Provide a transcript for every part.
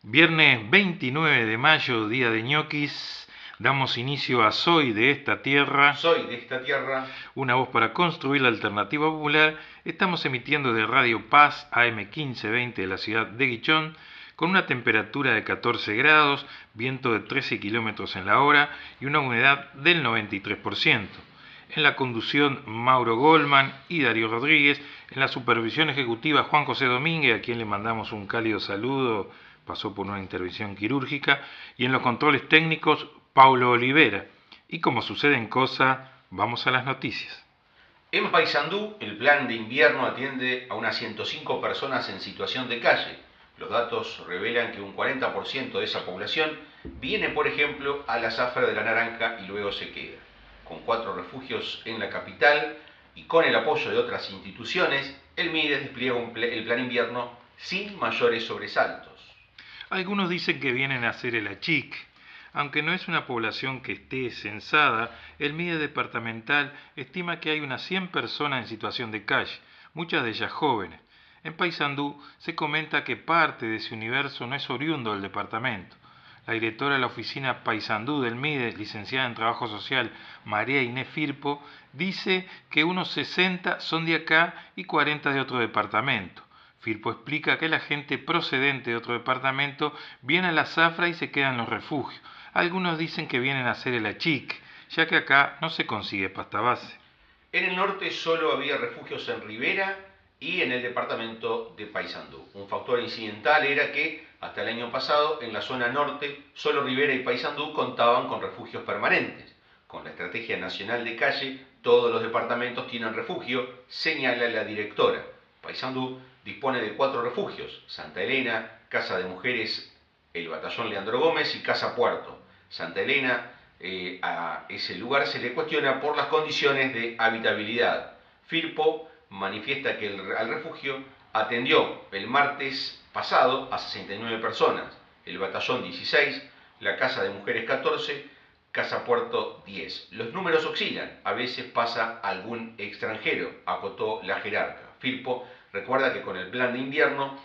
Viernes 29 de mayo, día de ñoquis, damos inicio a Soy de esta tierra, Soy de esta tierra, una voz para construir la alternativa popular. Estamos emitiendo de Radio Paz AM 1520 de la ciudad de Guichón, con una temperatura de 14 grados, viento de 13 kilómetros en la hora y una humedad del 93%. En la conducción, Mauro Goldman y Darío Rodríguez. En la supervisión ejecutiva, Juan José Domínguez, a quien le mandamos un cálido saludo, pasó por una intervención quirúrgica. Y en los controles técnicos, Paulo Olivera. Y como sucede en Cosa, vamos a las noticias. En Paysandú, el plan de invierno atiende a unas 105 personas en situación de calle. Los datos revelan que un 40% de esa población viene, por ejemplo, a la zafra de la Naranja y luego se queda. Con 4 refugios en la capital y con el apoyo de otras instituciones, el MIDES despliega el plan invierno sin mayores sobresaltos. Algunos dicen que vienen a hacer el achique. Aunque no es una población que esté censada, el MIDES departamental estima que hay unas 100 personas en situación de calle, muchas de ellas jóvenes. En Paysandú se comenta que parte de ese universo no es oriundo del departamento. La directora de la oficina Paysandú del MIDES, licenciada en Trabajo Social, María Inés Firpo, dice que unos 60 son de acá y 40 de otro departamento. Firpo explica que la gente procedente de otro departamento viene a la zafra y se queda en los refugios. Algunos dicen que vienen a hacer el achique, ya que acá no se consigue pasta base. En el norte solo había refugios en Rivera y en el departamento de Paysandú. Un factor incidental era que hasta el año pasado en la zona norte solo Rivera y Paysandú contaban con refugios permanentes. Con la Estrategia Nacional de Calle, todos los departamentos tienen refugio, señala la directora. Paysandú dispone de 4 refugios: Santa Elena, Casa de Mujeres, el Batallón Leandro Gómez y Casa Puerto. Santa Elena, a ese lugar se le cuestiona por las condiciones de habitabilidad. Firpo manifiesta que al refugio atendió el martes pasado a 69 personas, el batallón 16, la Casa de Mujeres 14, Casa Puerto 10. Los números oscilan, a veces pasa algún extranjero, acotó la jerarca. Firpo recuerda que con el plan de invierno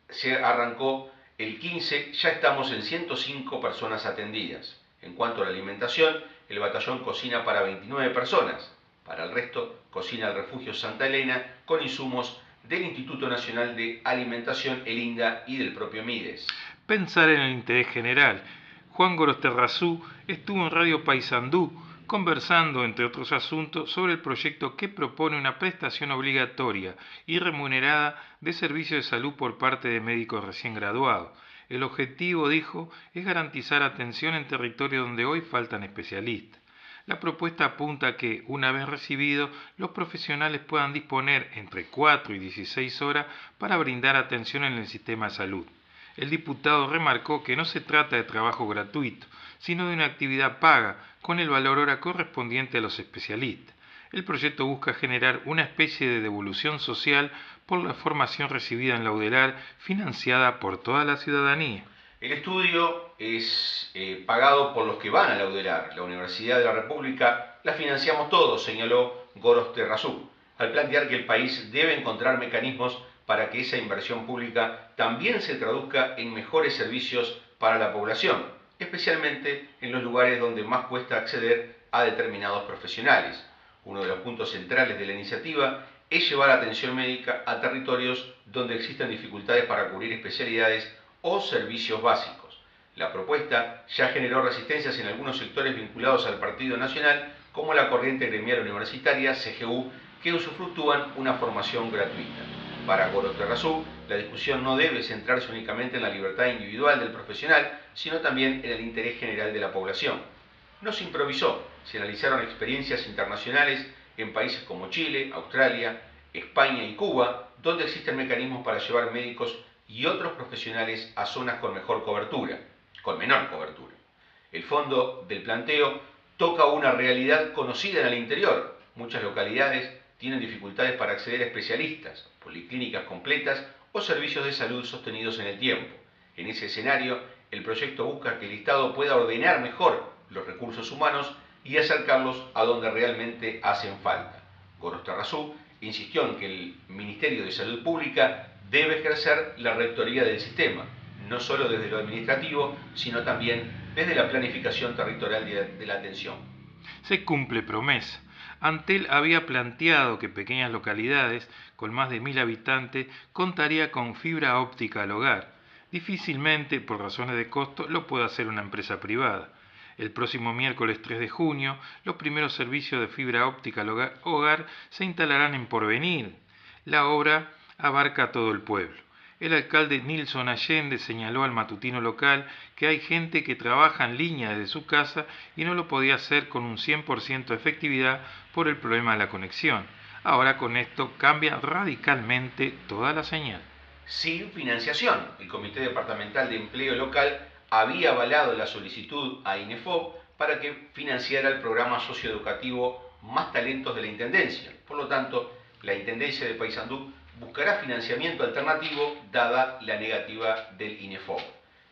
se arrancó el 15, ya estamos en 105 personas atendidas. En cuanto a la alimentación, el batallón cocina para 29 personas. Para el resto, cocina el refugio Santa Elena con insumos del Instituto Nacional de Alimentación, el INGA, y del propio MIDES. Pensar en el interés general. Juan Gorosterrazú estuvo en Radio Paysandú conversando, entre otros asuntos, sobre el proyecto que propone una prestación obligatoria y remunerada de servicios de salud por parte de médicos recién graduados. El objetivo, dijo, es garantizar atención en territorios donde hoy faltan especialistas. La propuesta apunta a que, una vez recibidos, los profesionales puedan disponer entre 4 y 16 horas para brindar atención en el sistema de salud. El diputado remarcó que no se trata de trabajo gratuito, sino de una actividad paga, con el valor hora correspondiente a los especialistas. El proyecto busca generar una especie de devolución social por la formación recibida en la UDELAR, financiada por toda la ciudadanía. El estudio es pagado por los que van a la UDELAR. La Universidad de la República la financiamos todos, señaló Gorosterrazú, al plantear que el país debe encontrar mecanismos para que esa inversión pública también se traduzca en mejores servicios para la población, especialmente en los lugares donde más cuesta acceder a determinados profesionales. Uno de los puntos centrales de la iniciativa es llevar atención médica a territorios donde existen dificultades para cubrir especialidades o servicios básicos. La propuesta ya generó resistencias en algunos sectores vinculados al Partido Nacional, como la corriente gremial universitaria, CGU, que usufructúan una formación gratuita. Para Gorosterrazú, la discusión no debe centrarse únicamente en la libertad individual del profesional, sino también en el interés general de la población. No se improvisó, se analizaron experiencias internacionales en países como Chile, Australia, España y Cuba, donde existen mecanismos para llevar médicos y otros profesionales a zonas con menor cobertura. El fondo del planteo toca una realidad conocida en el interior. Muchas localidades tienen dificultades para acceder a especialistas, policlínicas completas o servicios de salud sostenidos en el tiempo. En ese escenario, el proyecto busca que el Estado pueda ordenar mejor los recursos humanos y acercarlos a donde realmente hacen falta. Gorosterrazú insistió en que el Ministerio de Salud Pública debe ejercer la rectoría del sistema, no solo desde lo administrativo, sino también desde la planificación territorial de la atención. Se cumple promesa. Antel había planteado que pequeñas localidades con más de 1.000 habitantes contaría con fibra óptica al hogar. Difícilmente, por razones de costo, lo puede hacer una empresa privada. El próximo miércoles 3 de junio, los primeros servicios de fibra óptica al hogar se instalarán en Porvenir. La obra abarca todo el pueblo. El alcalde Nilson Allende señaló al matutino local que hay gente que trabaja en línea desde su casa y no lo podía hacer con un 100% de efectividad por el problema de la conexión. Ahora con esto cambia radicalmente toda la señal. Sin financiación, el Comité Departamental de Empleo Local había avalado la solicitud a INEFOP para que financiara el programa socioeducativo Más Talentos de la Intendencia. Por lo tanto, la Intendencia de Paysandú buscará financiamiento alternativo dada la negativa del INEFOP.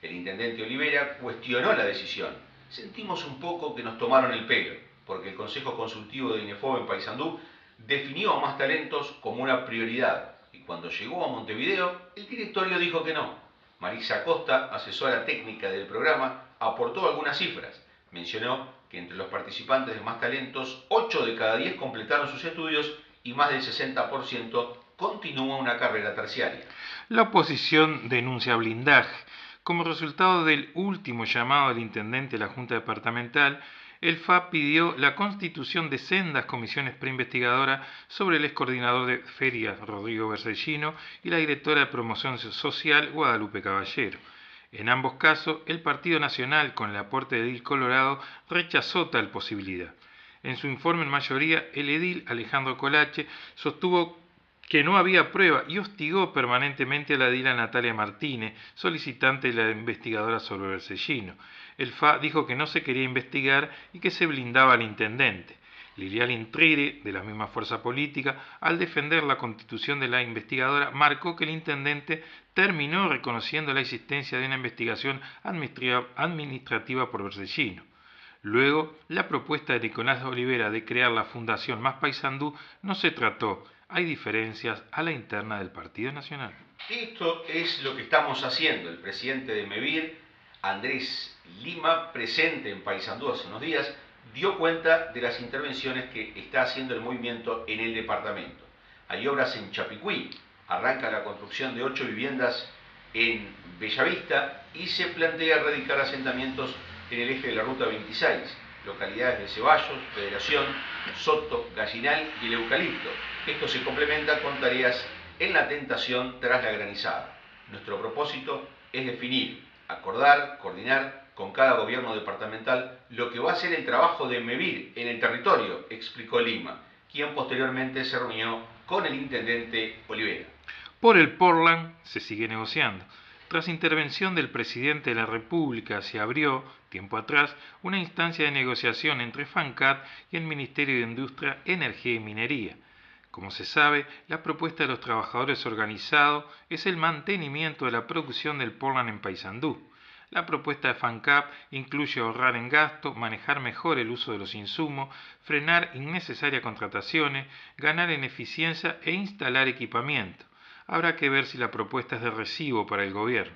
El intendente Olivera cuestionó la decisión. Sentimos un poco que nos tomaron el pelo, porque el Consejo Consultivo de INEFOP en Paysandú definió a Más Talentos como una prioridad y cuando llegó a Montevideo, el directorio dijo que no. Marisa Acosta, asesora técnica del programa, aportó algunas cifras. Mencionó que entre los participantes de Más Talentos, 8 de cada 10 completaron sus estudios y más del 60% continúa una carrera terciaria. La oposición denuncia blindaje. Como resultado del último llamado del intendente de la Junta Departamental, el FA pidió la constitución de sendas comisiones preinvestigadoras sobre el excoordinador de ferias, Rodrigo Bercellino, y la directora de promoción social, Guadalupe Caballero. En ambos casos, el Partido Nacional, con el aporte de Edil Colorado, rechazó tal posibilidad. En su informe en mayoría, el edil Alejandro Colache sostuvo que no había prueba y hostigó permanentemente a la edila Natalia Martínez, solicitante de la investigadora sobre Bercellino. El FA dijo que no se quería investigar y que se blindaba al intendente. Liliana Intrire, de la misma fuerza política, al defender la constitución de la investigadora, marcó que el intendente terminó reconociendo la existencia de una investigación administrativa por Bercellino. Luego, la propuesta de Nicolás Olivera de crear la Fundación Más Paysandú no se trató. Hay diferencias a la interna del Partido Nacional. Esto es lo que estamos haciendo. El presidente de MEVIR, Andrés Lima, presente en Paysandú hace unos días, dio cuenta de las intervenciones que está haciendo el movimiento en el departamento. Hay obras en Chapicuí, arranca la construcción de 8 viviendas en Bellavista y se plantea radicar asentamientos en el eje de la Ruta 26, localidades de Ceballos, Federación, Soto, Gallinal y el Eucalipto. Esto se complementa con tareas en la Tentación tras la granizada. Nuestro propósito es definir, acordar, coordinar con cada gobierno departamental lo que va a ser el trabajo de MEVIR en el territorio, explicó Lima, quien posteriormente se reunió con el intendente Olivera. Por el Portland se sigue negociando. Tras intervención del presidente de la República, se abrió, tiempo atrás, una instancia de negociación entre FANCAT y el Ministerio de Industria, Energía y Minería. Como se sabe, la propuesta de los trabajadores organizados es el mantenimiento de la producción del Portland en Paysandú. La propuesta de FANCAP incluye ahorrar en gasto, manejar mejor el uso de los insumos, frenar innecesarias contrataciones, ganar en eficiencia e instalar equipamiento. Habrá que ver si la propuesta es de recibo para el gobierno.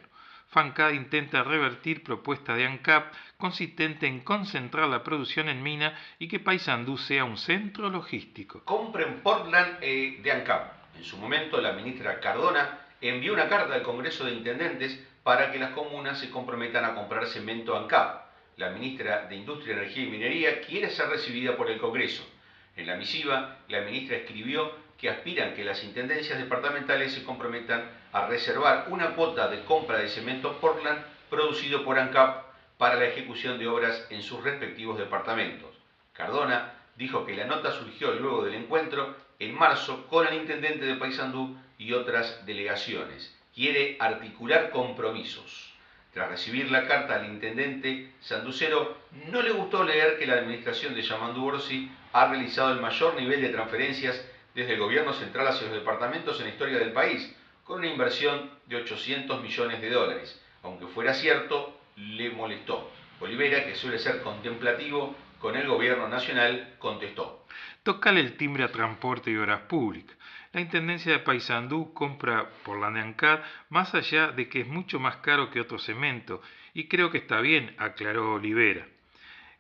FANCAP intenta revertir propuesta de ANCAP consistente en concentrar la producción en mina y que Paysandú sea un centro logístico. Compren Portland de ANCAP. En su momento, la ministra Cardona envió una carta al Congreso de Intendentes para que las comunas se comprometan a comprar cemento ANCAP. La ministra de Industria, Energía y Minería quiere ser recibida por el Congreso. En la misiva, la ministra escribió que aspiran que las intendencias departamentales se comprometan a reservar una cuota de compra de cemento Portland producido por ANCAP para la ejecución de obras en sus respectivos departamentos. Cardona dijo que la nota surgió luego del encuentro en marzo con el intendente de Paysandú y otras delegaciones. Quiere articular compromisos. Tras recibir la carta al intendente sanducero, no le gustó leer que la administración de Yamandú Orsi ha realizado el mayor nivel de transferencias desde el gobierno central hacia los departamentos en la historia del país, con una inversión de 800 millones de dólares. Aunque fuera cierto, le molestó. Olivera, que suele ser contemplativo con el gobierno nacional, contestó. Tocale el timbre a Transporte y Obras Públicas. La Intendencia de Paysandú compra por la NEANCAD más allá de que es mucho más caro que otro cemento, y creo que está bien, aclaró Olivera,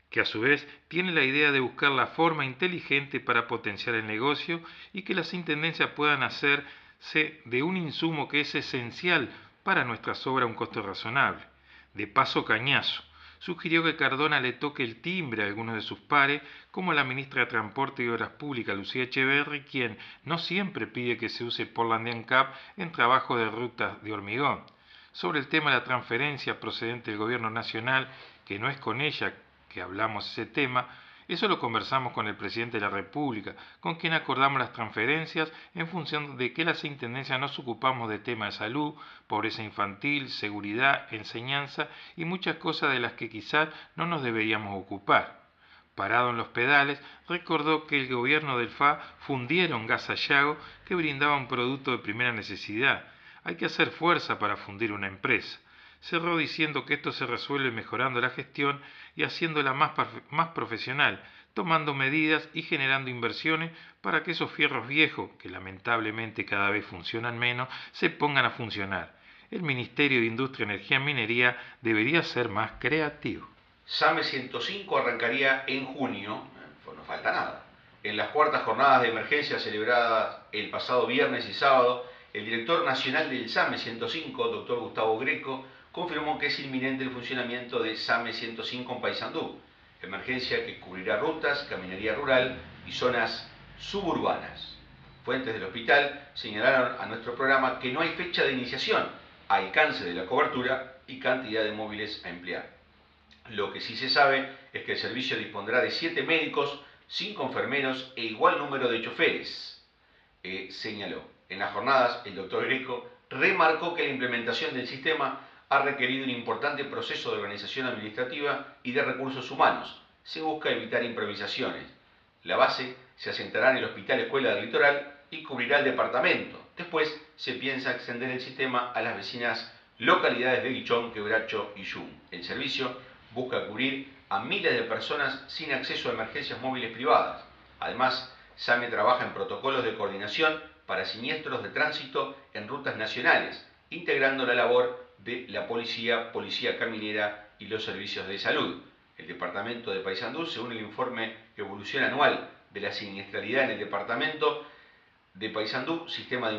que a su vez tiene la idea de buscar la forma inteligente para potenciar el negocio y que las intendencias puedan hacerse de un insumo que es esencial para nuestras obras a un costo razonable. De paso, Cañazo sugirió que Cardona le toque el timbre a algunos de sus pares, como la ministra de Transporte y Obras Públicas, Lucía Echeverri, quien no siempre pide que se use Portland ANCAP en trabajo de rutas de hormigón. Sobre el tema de la transferencia procedente del gobierno nacional, que no es con ella que hablamos ese tema, eso lo conversamos con el presidente de la República, con quien acordamos las transferencias en función de que las intendencias nos ocupamos de temas de salud, pobreza infantil, seguridad, enseñanza y muchas cosas de las que quizás no nos deberíamos ocupar. Parado en los pedales, recordó que el gobierno del FA fundieron gas Sayago que brindaba un producto de primera necesidad. Hay que hacer fuerza para fundir una empresa. Cerró diciendo que esto se resuelve mejorando la gestión y haciéndola más profesional, tomando medidas y generando inversiones para que esos fierros viejos, que lamentablemente cada vez funcionan menos, se pongan a funcionar. El Ministerio de Industria, Energía y Minería debería ser más creativo. SAME 105 arrancaría en junio, no falta nada. En las cuartas jornadas de emergencia celebradas el pasado viernes y sábado, el director nacional del SAME 105, doctor Gustavo Greco, confirmó que es inminente el funcionamiento de SAME 105 en Paysandú, emergencia que cubrirá rutas, caminaría rural y zonas suburbanas. Fuentes del hospital señalaron a nuestro programa que no hay fecha de iniciación, alcance de la cobertura y cantidad de móviles a emplear. Lo que sí se sabe es que el servicio dispondrá de 7 médicos, 5 enfermeros e igual número de choferes, señaló. En las jornadas, el doctor Greco remarcó que la implementación del sistema ha requerido un importante proceso de organización administrativa y de recursos humanos. Se busca evitar improvisaciones. La base se asentará en el Hospital Escuela del Litoral y cubrirá el departamento. Después se piensa extender el sistema a las vecinas localidades de Guichón, Quebracho y Yum. El servicio busca cubrir a miles de personas sin acceso a emergencias móviles privadas. Además, SAME trabaja en protocolos de coordinación para siniestros de tránsito en rutas nacionales, integrando la labor de la policía caminera y los servicios de salud. El departamento de Paysandú, según el informe Evolución Anual de la Siniestralidad en el departamento de Paysandú, Sistema de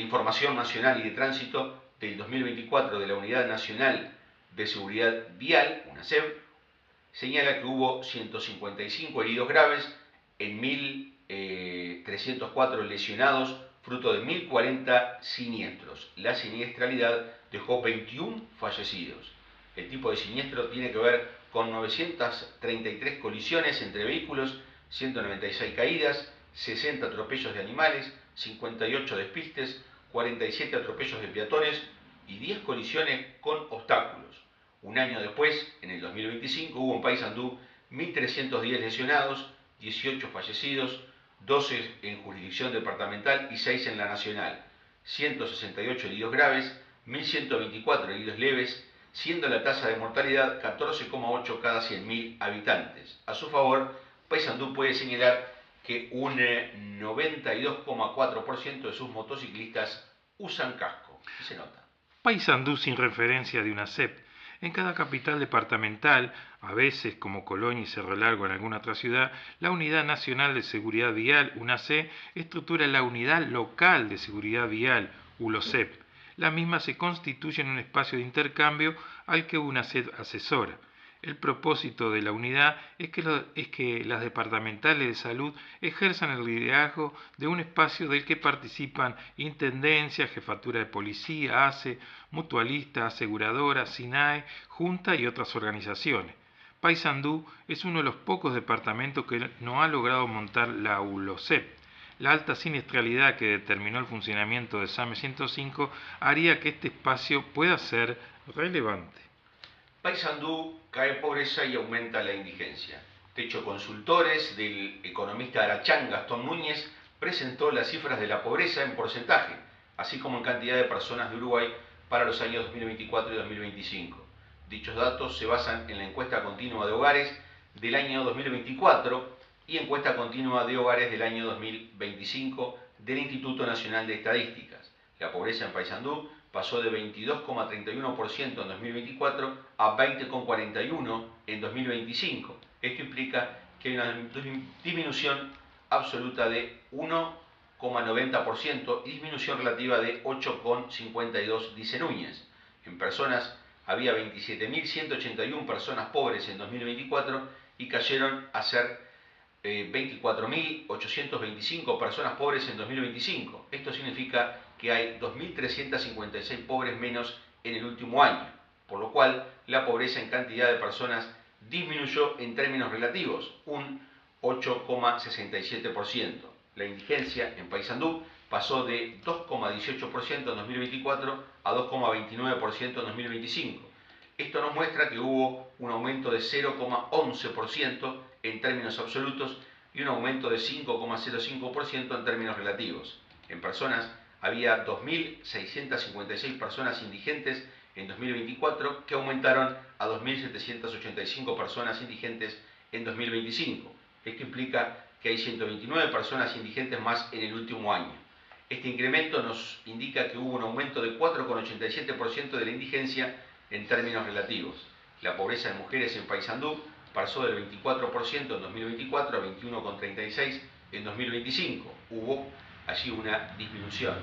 Información Nacional y de Tránsito del 2024 de la Unidad Nacional de Seguridad Vial, UNASEV, señala que hubo 155 heridos graves en 1.304 lesionados, fruto de 1.040 siniestros. La siniestralidad dejó 21 fallecidos. El tipo de siniestro tiene que ver con 933 colisiones entre vehículos, 196 caídas, 60 atropellos de animales, 58 despistes, 47 atropellos de peatones y 10 colisiones con obstáculos. Un año después, en el 2025, hubo en Paysandú 1.310 lesionados, 18 fallecidos, 12 en jurisdicción departamental y 6 en la nacional, 168 heridos graves, 1.124 heridos leves, siendo la tasa de mortalidad 14,8 cada 100.000 habitantes. A su favor, Paysandú puede señalar que un 92,4% de sus motociclistas usan casco. Y se nota. Paysandú sin referencia de UNASEP. En cada capital departamental, a veces como Colonia y Cerro Largo en alguna otra ciudad, la Unidad Nacional de Seguridad Vial, UNACE, estructura la Unidad Local de Seguridad Vial, ULOSEP. La misma se constituye en un espacio de intercambio al que UNACE asesora. El propósito de la unidad es que las departamentales de salud ejerzan el liderazgo de un espacio del que participan Intendencia, Jefatura de Policía, ACE, Mutualistas, Aseguradoras, SINAE, Junta y otras organizaciones. Paysandú es uno de los pocos departamentos que no ha logrado montar la ULOSEP. La alta siniestralidad que determinó el funcionamiento de SAME 105 haría que este espacio pueda ser relevante. Paysandú cae pobreza y aumenta la indigencia. Techo Consultores del economista Arachán Gastón Núñez presentó las cifras de la pobreza en porcentaje, así como en cantidad de personas de Uruguay para los años 2024 y 2025. Dichos datos se basan en la encuesta continua de hogares del año 2024 y encuesta continua de hogares del año 2025 del Instituto Nacional de Estadísticas. La pobreza en Paysandú pasó de 22,31% en 2024 a 20,41% en 2025. Esto implica que hay una disminución absoluta de 1,90% y disminución relativa de 8,52%, dice Núñez. En personas había 27.181 personas pobres en 2024 y cayeron a ser 24.825 personas pobres en 2025. Esto significa que hay 2.356 pobres menos en el último año, por lo cual la pobreza en cantidad de personas disminuyó en términos relativos, un 8,67%. La indigencia en Paysandú pasó de 2,18% en 2024 a 2,29% en 2025. Esto nos muestra que hubo un aumento de 0,11% en términos absolutos y un aumento de 5,05% en términos relativos. En personas había 2.656 personas indigentes en 2024 que aumentaron a 2.785 personas indigentes en 2025. Esto implica que hay 129 personas indigentes más en el último año. Este incremento nos indica que hubo un aumento de 4,87% de la indigencia en términos relativos. La pobreza en mujeres en Paysandú pasó del 24% en 2024 a 21,36% en 2025. Hubo allí una disminución.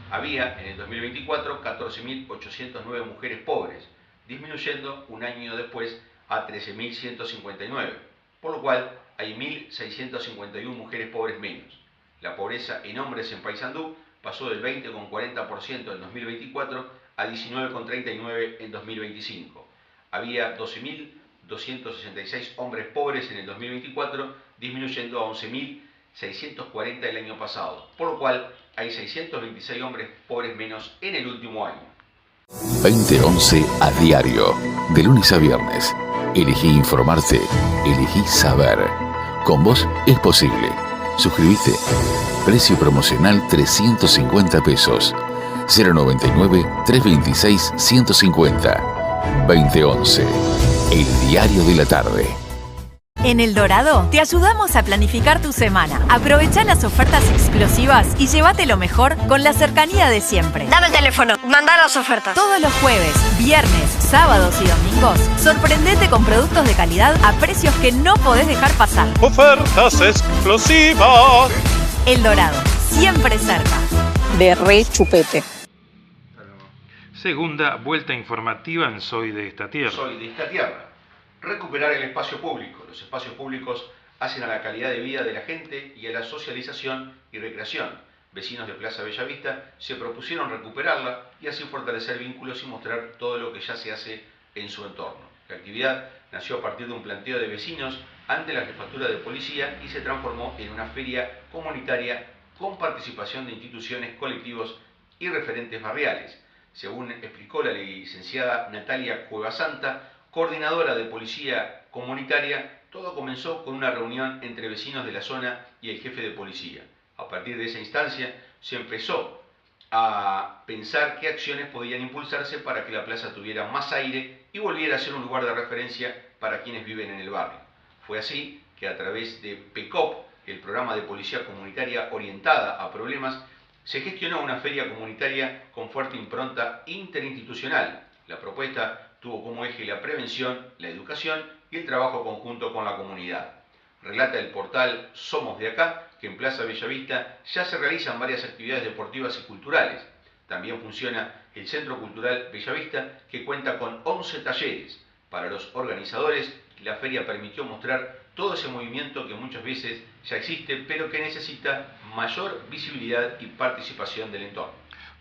Había en el 2024 14.809 mujeres pobres, disminuyendo un año después a 13.159, por lo cual hay 1.651 mujeres pobres menos. La pobreza en hombres en Paysandú pasó del 20,40% en 2024 a 19,39% en 2025. Había 12.266 hombres pobres en el 2024, disminuyendo a 11.640 el año pasado, por lo cual hay 626 hombres pobres menos en el último año. 2011 a diario, de lunes a viernes. Elegí informarte, elegí saber. Con vos es posible. Suscríbete. Precio promocional 350 pesos. 099-326-150. 2011. El diario de la tarde. En El Dorado te ayudamos a planificar tu semana. Aprovecha las ofertas explosivas y llévate lo mejor con la cercanía de siempre. Dame el teléfono, manda las ofertas. Todos los jueves, viernes, sábados y domingos, sorprendete con productos de calidad a precios que no podés dejar pasar. Ofertas explosivas. El Dorado, siempre cerca. De re chupete. Segunda vuelta informativa en Soy de esta tierra. Soy de esta tierra. Recuperar el espacio público. Los espacios públicos hacen a la calidad de vida de la gente y a la socialización y recreación. Vecinos de Plaza Bellavista se propusieron recuperarla y así fortalecer vínculos y mostrar todo lo que ya se hace en su entorno. La actividad nació a partir de un planteo de vecinos ante la jefatura de policía y se transformó en una feria comunitaria con participación de instituciones, colectivos y referentes barriales. Según explicó la licenciada Natalia Cuevasanta, coordinadora de policía comunitaria, todo comenzó con una reunión entre vecinos de la zona y el jefe de policía. A partir de esa instancia se empezó a pensar qué acciones podían impulsarse para que la plaza tuviera más aire y volviera a ser un lugar de referencia para quienes viven en el barrio. Fue así que a través de PECOP, el programa de policía comunitaria orientada a problemas, se gestionó una feria comunitaria con fuerte impronta interinstitucional. La propuesta tuvo como eje la prevención, la educación y el trabajo conjunto con la comunidad. Relata el portal Somos de Acá que en Plaza Bellavista ya se realizan varias actividades deportivas y culturales. También funciona el Centro Cultural Bellavista, que cuenta con 11 talleres. Para los organizadores, la feria permitió mostrar todo ese movimiento que muchas veces ya existe, pero que necesita mayor visibilidad y participación del entorno.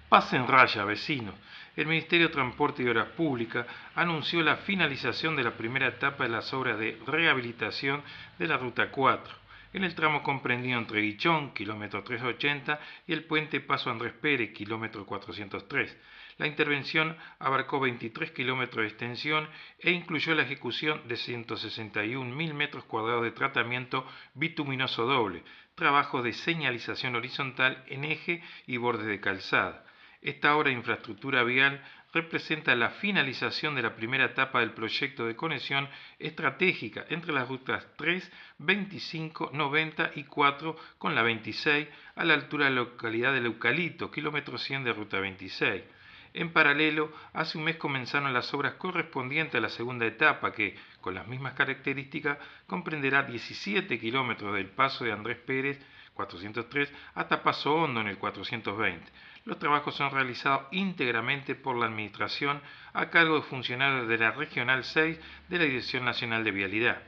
Paz en raya, vecinos. El Ministerio de Transporte y Obras Públicas anunció la finalización de la primera etapa de las obras de rehabilitación de la Ruta 4, en el tramo comprendido entre Guichón, kilómetro 380, y el puente Paso Andrés Pérez, kilómetro 403. La intervención abarcó 23 kilómetros de extensión e incluyó la ejecución de 161.000 metros cuadrados de tratamiento bituminoso doble, trabajo de señalización horizontal en eje y bordes de calzada. Esta obra de infraestructura vial representa la finalización de la primera etapa del proyecto de conexión estratégica entre las rutas 3, 25, 90 y 4 con la 26 a la altura de la localidad del Eucalipto, kilómetro 100 de ruta 26. En paralelo, hace un mes comenzaron las obras correspondientes a la segunda etapa que, con las mismas características, comprenderá 17 kilómetros del paso de Andrés Pérez 403 hasta Paso Hondo en el 420. Los trabajos son realizados íntegramente por la Administración a cargo de funcionarios de la Regional 6 de la Dirección Nacional de Vialidad.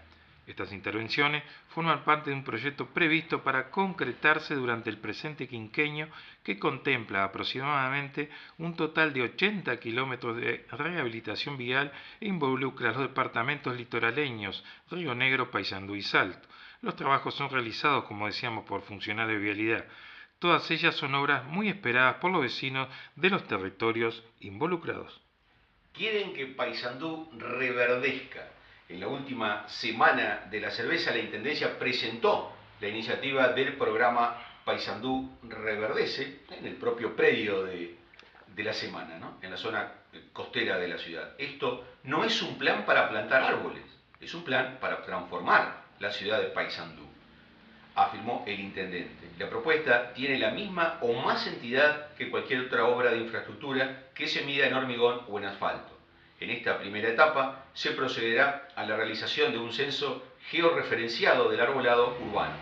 Estas intervenciones forman parte de un proyecto previsto para concretarse durante el presente quinquenio que contempla aproximadamente un total de 80 kilómetros de rehabilitación vial e involucra a los departamentos litoraleños Río Negro, Paysandú y Salto. Los trabajos son realizados, como decíamos, por funcionarios de vialidad. Todas ellas son obras muy esperadas por los vecinos de los territorios involucrados. Quieren que Paysandú reverdezca. En la última semana de la cerveza, la Intendencia presentó la iniciativa del programa Paysandú Reverdece en el propio predio de la semana, ¿no? En la zona costera de la ciudad. Esto no es un plan para plantar árboles, es un plan para transformar la ciudad de Paysandú, afirmó el intendente. La propuesta tiene la misma o más entidad que cualquier otra obra de infraestructura que se mida en hormigón o en asfalto. En esta primera etapa se procederá a la realización de un censo georreferenciado del arbolado urbano.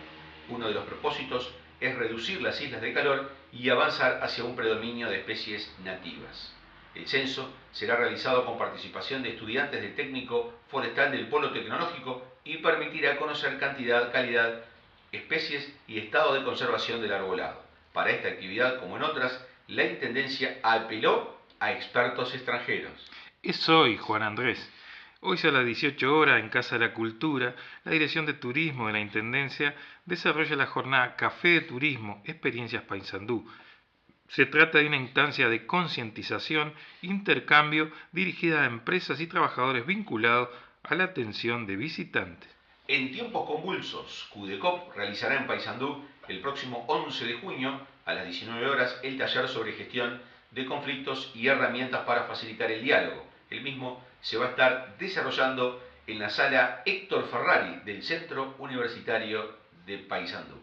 Uno de los propósitos es reducir las islas de calor y avanzar hacia un predominio de especies nativas. El censo será realizado con participación de estudiantes del técnico forestal del Polo Tecnológico y permitirá conocer cantidad, calidad, especies y estado de conservación del arbolado. Para esta actividad, como en otras, la Intendencia apeló a expertos extranjeros. Es hoy, Juan Andrés. Hoy a las 18 horas, en Casa de la Cultura, la Dirección de Turismo de la Intendencia desarrolla la jornada Café de Turismo, Experiencias Paysandú. Se trata de una instancia de concientización, intercambio, dirigida a empresas y trabajadores vinculados a la atención de visitantes. En tiempos convulsos, CUDECOP realizará en Paysandú el próximo 11 de junio a las 19 horas el taller sobre gestión de conflictos y herramientas para facilitar el diálogo. El mismo se va a estar desarrollando en la sala Héctor Ferrari del Centro Universitario de Paysandú.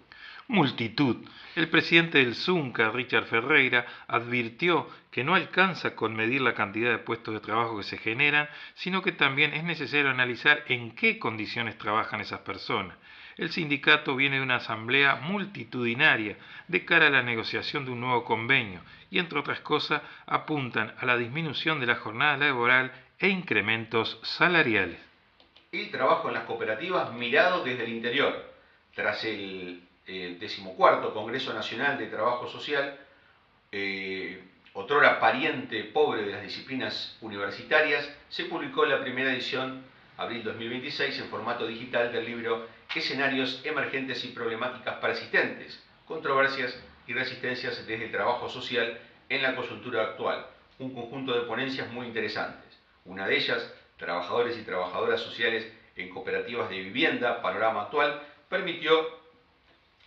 Multitud. El presidente del Zunca, Richard Ferreira, advirtió que no alcanza con medir la cantidad de puestos de trabajo que se generan, sino que también es necesario analizar en qué condiciones trabajan esas personas. El sindicato viene de una asamblea multitudinaria de cara a la negociación de un nuevo convenio y, entre otras cosas, apuntan a la disminución de la jornada laboral e incrementos salariales. El trabajo en las cooperativas mirado desde el interior. Tras el 14º Congreso Nacional de Trabajo Social, otrora pariente pobre de las disciplinas universitarias, se publicó la primera edición, abril 2026, en formato digital del libro Escenarios emergentes y problemáticas persistentes, controversias y resistencias desde el trabajo social en la coyuntura actual. Un conjunto de ponencias muy interesantes. Una de ellas, Trabajadores y Trabajadoras Sociales en Cooperativas de Vivienda, Panorama Actual, permitió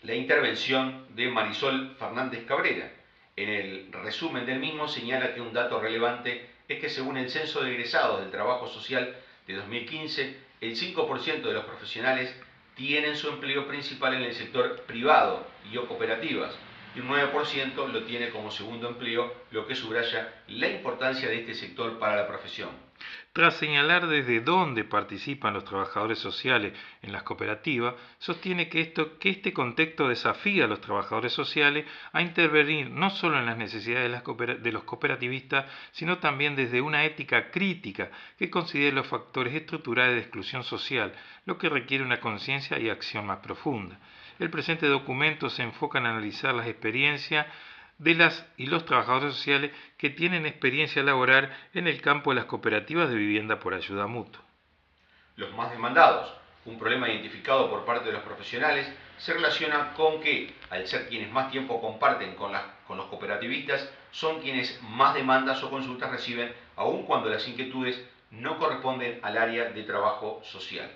la intervención de Marisol Fernández Cabrera. En el resumen del mismo señala que un dato relevante es que según el Censo de Egresados del Trabajo Social de 2015, el 5% de los profesionales tienen su empleo principal en el sector privado y o cooperativas, y un 9% lo tiene como segundo empleo, lo que subraya la importancia de este sector para la profesión. Tras señalar desde dónde participan los trabajadores sociales en las cooperativas, sostiene que este contexto desafía a los trabajadores sociales a intervenir no solo en las necesidades de los cooperativistas, sino también desde una ética crítica que considere los factores estructurales de exclusión social, lo que requiere una conciencia y acción más profunda. El presente documento se enfoca en analizar las experiencias de las y los trabajadores sociales que tienen experiencia laboral en el campo de las cooperativas de vivienda por ayuda mutua. Los más demandados. Un problema identificado por parte de los profesionales se relaciona con que, al ser quienes más tiempo comparten con los cooperativistas, son quienes más demandas o consultas reciben, aun cuando las inquietudes no corresponden al área de trabajo social.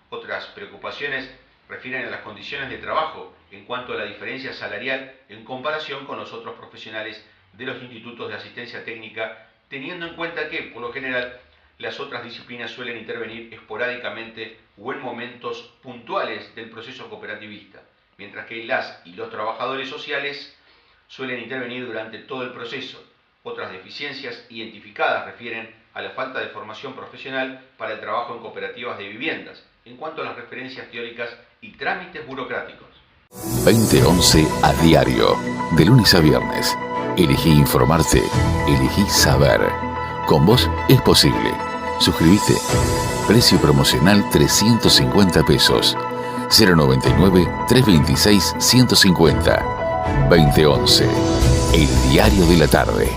Otras preocupaciones refieren a las condiciones de trabajo en cuanto a la diferencia salarial en comparación con los otros profesionales de los institutos de asistencia técnica teniendo en cuenta que, por lo general, las otras disciplinas suelen intervenir esporádicamente o en momentos puntuales del proceso cooperativista, mientras que las y los trabajadores sociales suelen intervenir durante todo el proceso. Otras deficiencias identificadas refieren a la falta de formación profesional para el trabajo en cooperativas de viviendas, en cuanto a las referencias teóricas y trámites burocráticos. 2011 a diario, de lunes a viernes. Elegí informarte, elegí saber. Con vos es posible. Suscríbete. Precio promocional 350 pesos. 099-326-150. 2011. El diario de la tarde.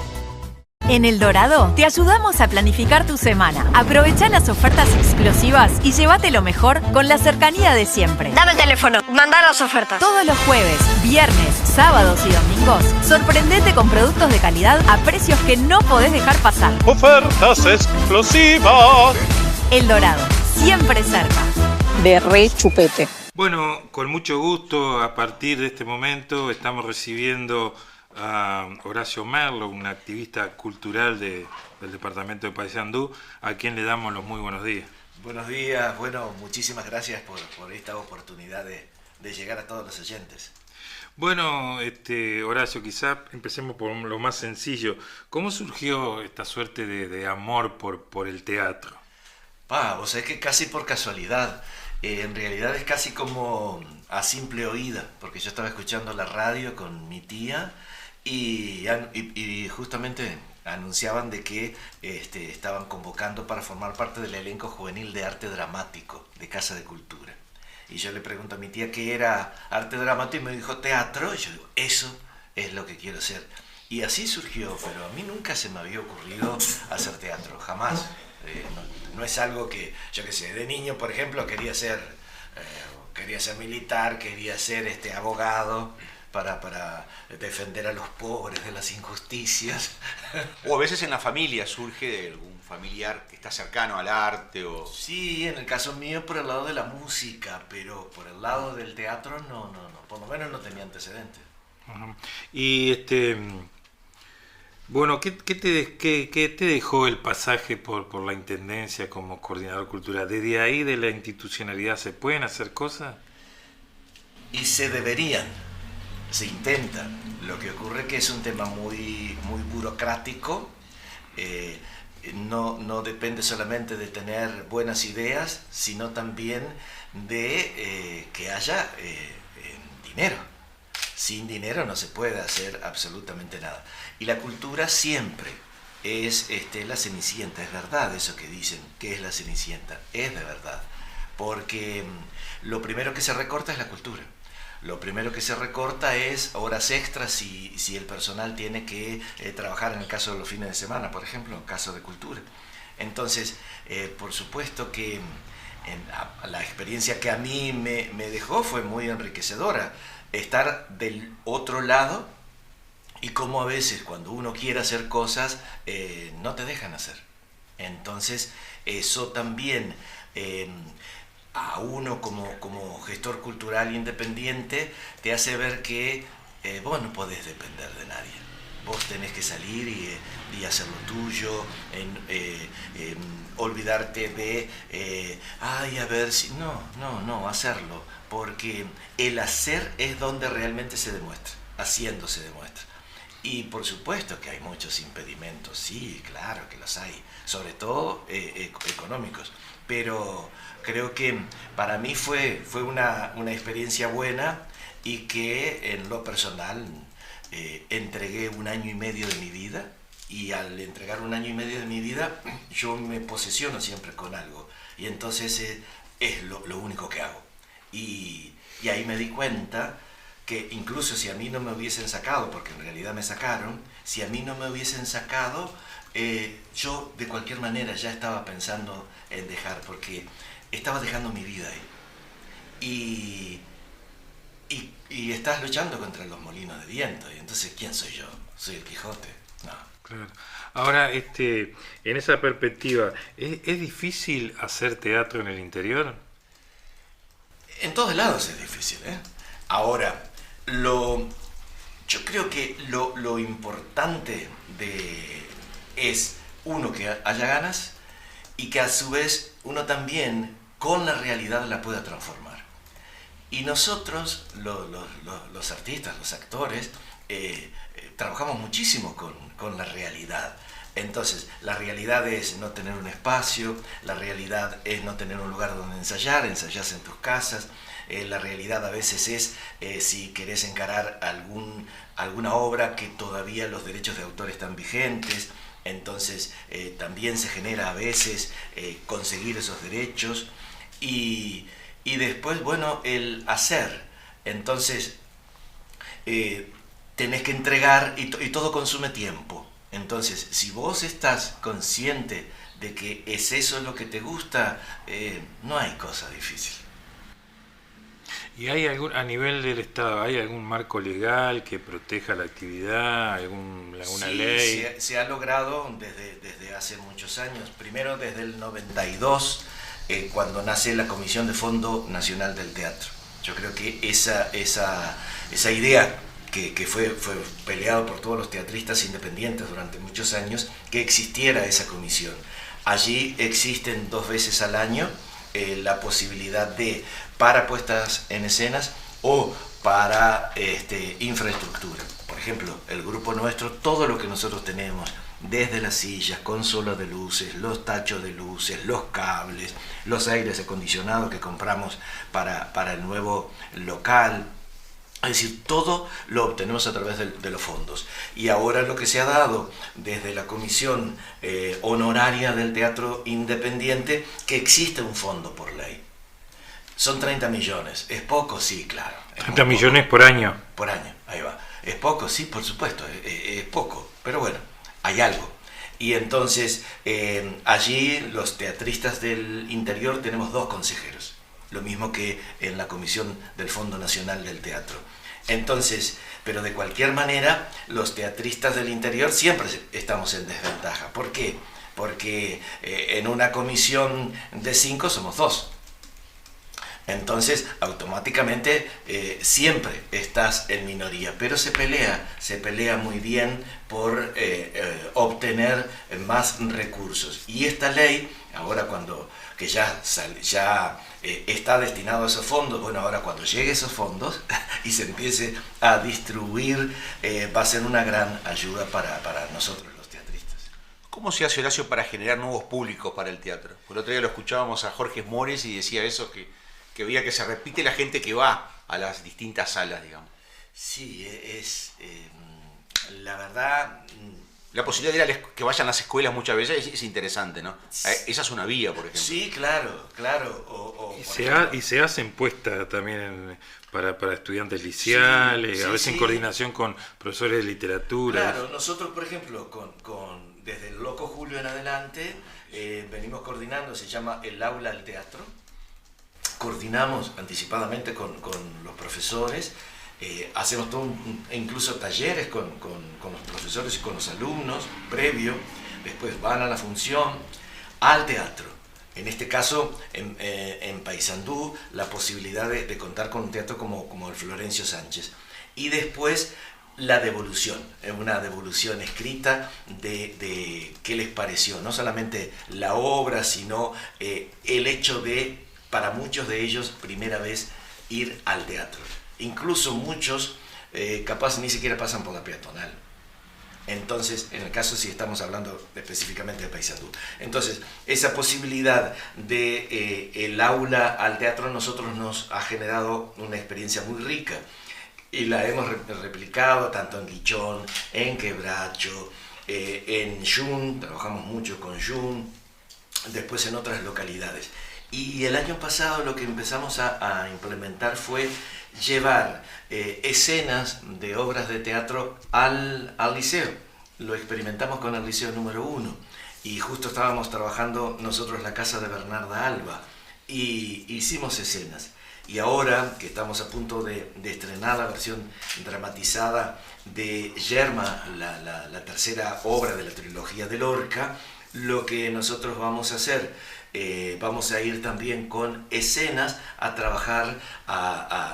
En El Dorado te ayudamos a planificar tu semana. Aprovecha las ofertas explosivas y llévate lo mejor con la cercanía de siempre. Dame el teléfono, manda las ofertas. Todos los jueves, viernes, sábados y domingos, sorprendete con productos de calidad a precios que no podés dejar pasar. Ofertas exclusivas. El Dorado, siempre cerca. De re chupete. Bueno, con mucho gusto, a partir de este momento estamos recibiendo a Horacio Merlo, un activista cultural del departamento de Paysandú, a quien le damos los muy buenos días. Buenos días, bueno, muchísimas gracias por esta oportunidad de llegar a todos los oyentes. Bueno, Horacio, quizá empecemos por lo más sencillo. ¿Cómo surgió esta suerte de amor por el teatro? O sea, que casi por casualidad. En realidad es casi como a simple oída, porque yo estaba escuchando la radio con mi tía y justamente anunciaban de que estaban convocando para formar parte del elenco juvenil de arte dramático de Casa de Cultura. Y yo le pregunto a mi tía qué era arte dramático y me dijo teatro, y yo digo, eso es lo que quiero hacer. Y así surgió, pero a mí nunca se me había ocurrido hacer teatro, jamás. No es algo que, yo qué sé, de niño, por ejemplo, quería ser militar, quería ser abogado para defender a los pobres de las injusticias. O a veces en la familia surge de algún familiar que está cercano al arte o... Sí, en el caso mío por el lado de la música, pero por el lado del teatro no, por lo menos no tenía antecedentes. Uh-huh. Y bueno, ¿qué te dejó el pasaje por la Intendencia como coordinador cultural? ¿Desde ahí, de la institucionalidad, se pueden hacer cosas? Y se deberían, se intentan. Lo que ocurre es que es un tema muy, muy burocrático. No depende solamente de tener buenas ideas, sino también de que haya dinero. Sin dinero no se puede hacer absolutamente nada. Y la cultura siempre es la cenicienta, es verdad eso que dicen, que es la cenicienta, es de verdad. Porque lo primero que se recorta es la cultura. Lo primero que se recorta es horas extras si el personal tiene que trabajar en el caso de los fines de semana, por ejemplo, en caso de cultura. Entonces, por supuesto que la experiencia que a mí me dejó fue muy enriquecedora. Estar del otro lado y cómo a veces cuando uno quiere hacer cosas no te dejan hacer. Entonces, eso también... a uno como gestor cultural independiente te hace ver que vos no podés depender de nadie. Vos tenés que salir y hacer lo tuyo, olvidarte de, a ver si... No, hacerlo, porque el hacer es donde realmente se demuestra, haciendo se demuestra. Y por supuesto que hay muchos impedimentos, sí, claro que los hay, sobre todo económicos, pero creo que para mí fue una experiencia buena y que en lo personal entregué 1 año y medio de mi vida, y al entregar 1 año y medio de mi vida yo me posesiono siempre con algo y entonces es lo único que hago. Y ahí me di cuenta que incluso si a mí no me hubiesen sacado, porque en realidad me sacaron, si a mí no me hubiesen sacado, yo de cualquier manera ya estaba pensando en dejar, porque estaba dejando mi vida ahí. Y estás luchando contra los molinos de viento, y entonces ¿quién soy yo? ¿Soy el Quijote? No. Claro. Ahora, en esa perspectiva, ¿es difícil hacer teatro en el interior? En todos lados es difícil, ¿eh? Ahora, yo creo que lo importante es uno, que haya ganas y que a su vez uno también con la realidad la pueda transformar. Y nosotros, los artistas, los actores, trabajamos muchísimo con la realidad. Entonces, la realidad es no tener un espacio, la realidad es no tener un lugar donde ensayás en tus casas, la realidad a veces es si querés encarar alguna obra que todavía los derechos de autor están vigentes, entonces también se genera a veces conseguir esos derechos y después, bueno, el hacer. Entonces, tenés que entregar y todo consume tiempo. Entonces, si vos estás consciente de que es eso lo que te gusta, no hay cosa difícil. ¿Y hay a nivel del Estado, hay algún marco legal que proteja la actividad, alguna ley? Sí, se ha logrado desde hace muchos años. Primero desde el 92, cuando nace la Comisión de Fondo Nacional del Teatro. Yo creo que esa idea que fue peleado por todos los teatristas independientes durante muchos años, que existiera esa comisión. Allí existen 2 veces al año la posibilidad para puestas en escenas o para infraestructura. Por ejemplo, el grupo nuestro, todo lo que nosotros tenemos, desde las sillas, consolas de luces, los tachos de luces, los cables, los aires acondicionados que compramos para el nuevo local, es decir, todo lo obtenemos a través de los fondos. Y ahora lo que se ha dado desde la Comisión Honoraria del Teatro Independiente, que existe un fondo por ley. Son 30 millones. ¿Es poco? Sí, claro. 30 millones por año. Por año, ahí va. ¿Es poco? Sí, por supuesto, es poco. Pero bueno, hay algo. Y entonces, allí los teatristas del interior tenemos 2 consejeros. Lo mismo que en la Comisión del Fondo Nacional del Teatro. Entonces, pero de cualquier manera, los teatristas del interior siempre estamos en desventaja. ¿Por qué? Porque en una comisión de 5 somos 2. Entonces, automáticamente siempre estás en minoría, pero se pelea muy bien por obtener más recursos. Y esta ley, ahora que ya está destinado a esos fondos, bueno, ahora cuando llegue esos fondos y se empiece a distribuir, va a ser una gran ayuda para nosotros los teatristas. ¿Cómo se hace, Horacio, para generar nuevos públicos para el teatro? El otro día lo escuchábamos a Jorge Mores y decía eso, que veía que se repite la gente que va a las distintas salas, digamos. Sí, la verdad... La posibilidad de que vayan a las escuelas muchas veces es interesante, ¿no? Esa es una vía, por ejemplo. Sí, claro. Y se hacen puestas también para estudiantes liceales, a veces en coordinación con profesores de literatura. Claro, nosotros, por ejemplo, desde el Loco Julio en adelante, venimos coordinando, se llama el Aula al Teatro. Coordinamos anticipadamente con los profesores. Hacemos incluso talleres con los profesores y con los alumnos previo, después van a la función, al teatro. En este caso, en Paysandú, la posibilidad de contar con un teatro como el Florencio Sánchez. Y después la devolución, una devolución escrita de qué les pareció, no solamente la obra, sino el hecho de, para muchos de ellos, primera vez ir al teatro. Incluso muchos capaz ni siquiera pasan por la peatonal. Entonces, en el caso si estamos hablando específicamente de Paysandú. Entonces, esa posibilidad de el aula al teatro a nosotros nos ha generado una experiencia muy rica. Y la hemos replicado tanto en Guichón, en Quebracho, en Yun, trabajamos mucho con Yun, después en otras localidades. Y el año pasado lo que empezamos a implementar fue llevar escenas de obras de teatro al liceo. Lo experimentamos con el liceo número 1 y justo estábamos trabajando nosotros la casa de Bernarda Alba y hicimos escenas. Y ahora que estamos a punto de estrenar la versión dramatizada de Yerma, la tercera obra de la trilogía de Lorca, lo que nosotros vamos a hacer, vamos a ir también con escenas a trabajar,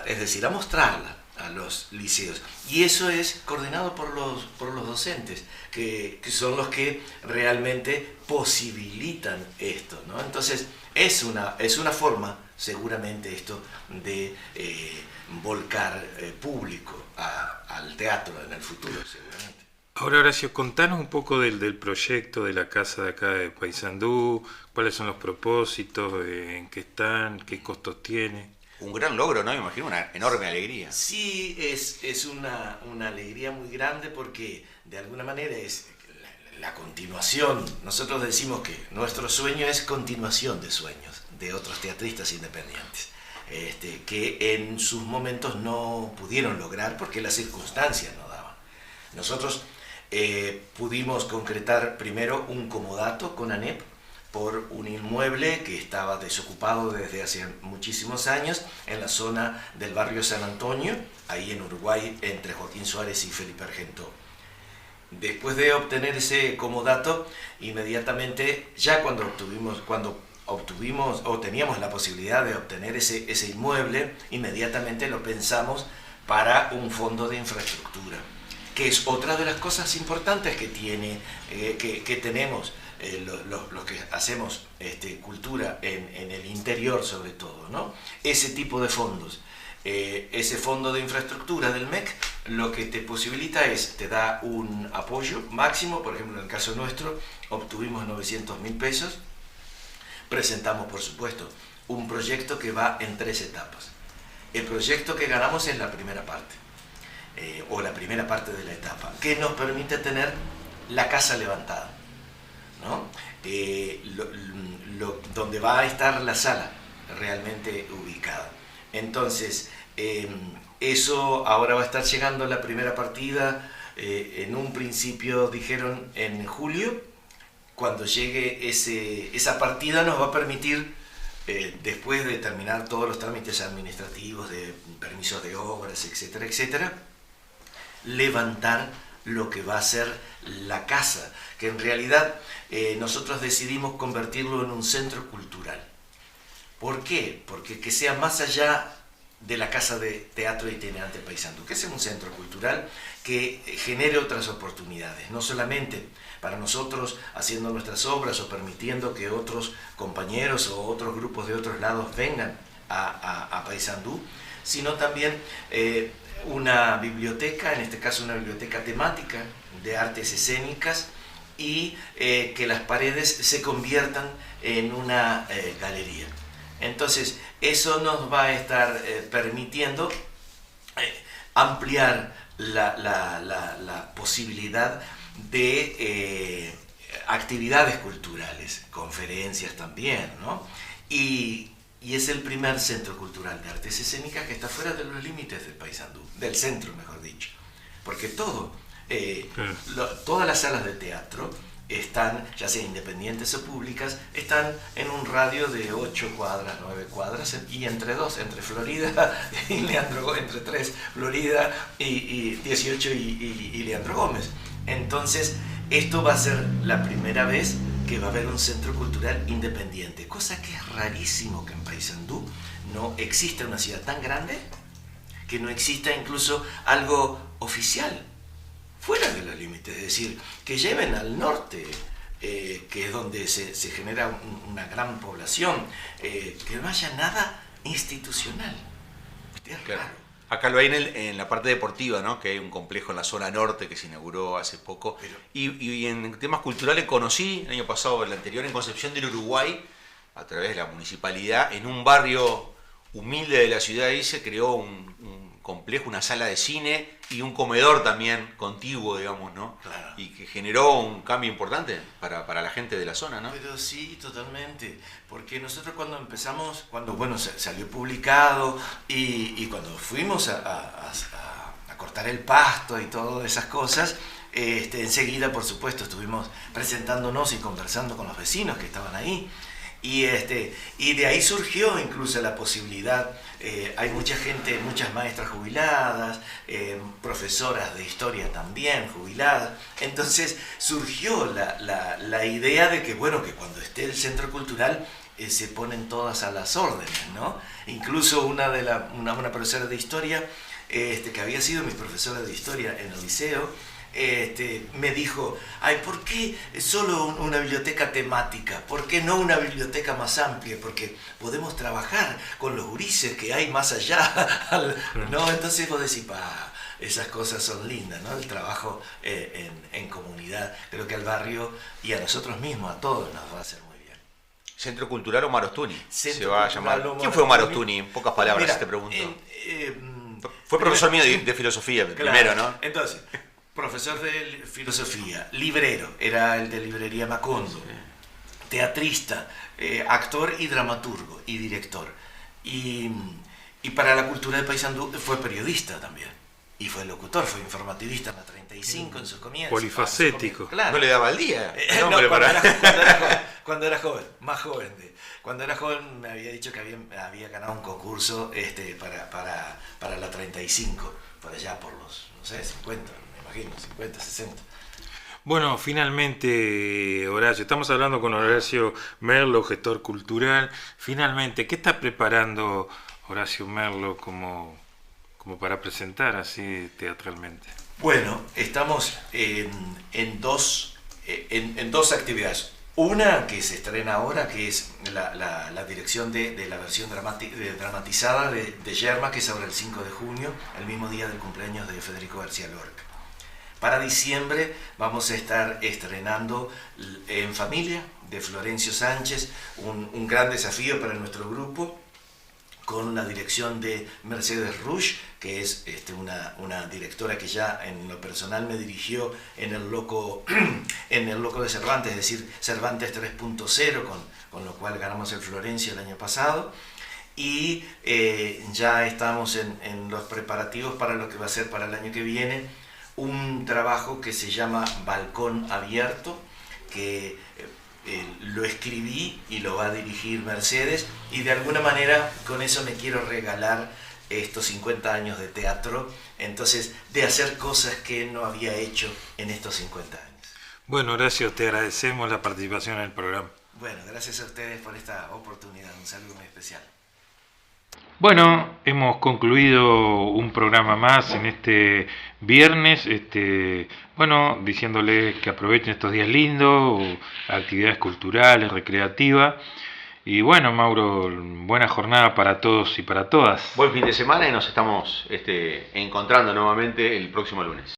es decir, a mostrarla. a los liceos. Y eso es coordinado por los docentes, que son los que realmente posibilitan esto, ¿no? Entonces, es una forma, seguramente, esto de volcar público al teatro en el futuro, seguramente. Ahora, Horacio, contanos un poco del proyecto de la casa de acá de Paysandú, cuáles son los propósitos, en qué están, qué costos tiene. Un gran logro, ¿no? Me imagino una enorme alegría. Sí, es una alegría muy grande porque de alguna manera es la continuación. Nosotros decimos que nuestro sueño es continuación de sueños de otros teatristas independientes, que en sus momentos no pudieron lograr porque las circunstancias no daban. Nosotros pudimos concretar primero un comodato con ANEP por un inmueble que estaba desocupado desde hace muchísimos años en la zona del barrio San Antonio, ahí en Uruguay, entre Joaquín Suárez y Felipe Argentó. Después de obtener ese comodato, inmediatamente, ya cuando obtuvimos o teníamos la posibilidad de obtener ese inmueble, inmediatamente lo pensamos para un fondo de infraestructura, que es otra de las cosas importantes que tenemos los que hacemos cultura en el interior, sobre todo, ¿no? Ese tipo de fondos. Ese fondo de infraestructura del MEC lo que te posibilita te da un apoyo máximo. Por ejemplo, en el caso nuestro obtuvimos 900.000 pesos. Presentamos, por supuesto, un proyecto que va en 3 etapas. El proyecto que ganamos es la primera parte, o la primera parte de la etapa, que nos permite tener la casa levantada, ¿no? Donde va a estar la sala realmente ubicada. Entonces, eso ahora va a estar llegando la primera partida, en un principio dijeron en julio. Cuando llegue esa partida nos va a permitir, después de terminar todos los trámites administrativos de permisos de obras, etcétera, etcétera, levantar lo que va a ser la casa, que en realidad nosotros decidimos convertirlo en un centro cultural. ¿Por qué? Porque que sea más allá de la Casa de Teatro Itinerante Paysandú, que sea un centro cultural que genere otras oportunidades, no solamente para nosotros haciendo nuestras obras o permitiendo que otros compañeros o otros grupos de otros lados vengan a Paysandú, sino también una biblioteca, en este caso una biblioteca temática de artes escénicas, y que las paredes se conviertan en una galería. Entonces, eso nos va a estar permitiendo ampliar la posibilidad de actividades culturales, conferencias también, ¿no? Y es el primer centro cultural de artes escénicas que está fuera de los límites de Paysandú, del centro, mejor dicho. Porque todas las salas de teatro están, ya sea independientes o públicas, están en un radio de 8 cuadras, 9 cuadras, y entre Florida y Leandro, entre 3, Florida y 18 y Leandro Gómez. Entonces, esto va a ser la primera vez que va a haber un centro cultural independiente, cosa que es rarísimo que en Paysandú no exista una ciudad tan grande, que no exista incluso algo oficial fuera de los límites, es decir, que lleven al norte, que es donde se genera una gran población, que no haya nada institucional. Es claro. Raro. Acá lo hay en la parte deportiva, ¿no? Que hay un complejo en la zona norte que se inauguró hace poco. Y en temas culturales conocí el año pasado, el anterior, en Concepción del Uruguay, a través de la municipalidad, en un barrio humilde de la ciudad, ahí se creó un complejo, una sala de cine y un comedor también contiguo, digamos, ¿no? Claro. Y que generó un cambio importante para la gente de la zona, ¿no? Pero sí, totalmente, porque nosotros cuando empezamos, salió publicado y cuando fuimos a cortar el pasto y todas esas cosas, enseguida, por supuesto, estuvimos presentándonos y conversando con los vecinos que estaban ahí. Y de ahí surgió incluso la posibilidad, hay mucha gente, muchas maestras jubiladas, profesoras de historia también jubiladas, entonces surgió la idea de que, que cuando esté el centro cultural se ponen todas a las órdenes, ¿no? Incluso una profesora de historia que había sido mi profesora de historia en el liceo, me dijo, ay, ¿por qué solo una biblioteca temática? ¿Por qué no una biblioteca más amplia? Porque podemos trabajar con los gurises que hay más allá, ¿no? Entonces vos decís, esas cosas son lindas, ¿no? El trabajo en comunidad. Creo que al barrio y a nosotros mismos, a todos, nos va a hacer muy bien. Centro Cultural Omar Ostuni se va a llamar. Omar ¿Quién fue Omar Ostuni? Ostuni? En pocas palabras, Mira, te pregunto. Fue profesor mío de filosofía, claro, primero, ¿no? Entonces, profesor de filosofía, librero, era el de librería Macondo, teatrista, actor y dramaturgo y director. Y para la cultura de Paysandú fue periodista también. Y fue locutor, fue informativista en la 35 en sus comienzos. Polifacético. Claro. No le daba el día. No, cuando era joven, más joven. Cuando era joven me había dicho que había ganado un concurso para la 35, por allá por los, no sé, 50, me imagino, 50, 60. Bueno, finalmente, Horacio, estamos hablando con Horacio Merlo, gestor cultural. Finalmente, ¿qué está preparando Horacio Merlo como para presentar así teatralmente? Bueno, estamos en dos actividades. Una que se estrena ahora, que es la dirección de la versión dramatizada de Yerma, que es ahora el 5 de junio, el mismo día del cumpleaños de Federico García Lorca. Para diciembre vamos a estar estrenando En Familia, de Florencio Sánchez, un gran desafío para nuestro grupo, con la dirección de Mercedes Rush, que es una directora que ya en lo personal me dirigió en El Loco de Cervantes, es decir, Cervantes 3.0, con lo cual ganamos el Florencio el año pasado. Y ya estamos en los preparativos para lo que va a ser para el año que viene, un trabajo que se llama Balcón Abierto, que lo escribí y lo va a dirigir Mercedes, y de alguna manera con eso me quiero regalar estos 50 años de teatro, entonces de hacer cosas que no había hecho en estos 50 años. Bueno, Horacio, te agradecemos la participación en el programa. Bueno, gracias a ustedes por esta oportunidad, un saludo muy especial. Bueno, hemos concluido un programa más en este viernes, bueno, diciéndoles que aprovechen estos días lindos, actividades culturales, recreativas. Y bueno, Mauro, buena jornada para todos y para todas. Buen fin de semana y nos estamos encontrando nuevamente el próximo lunes.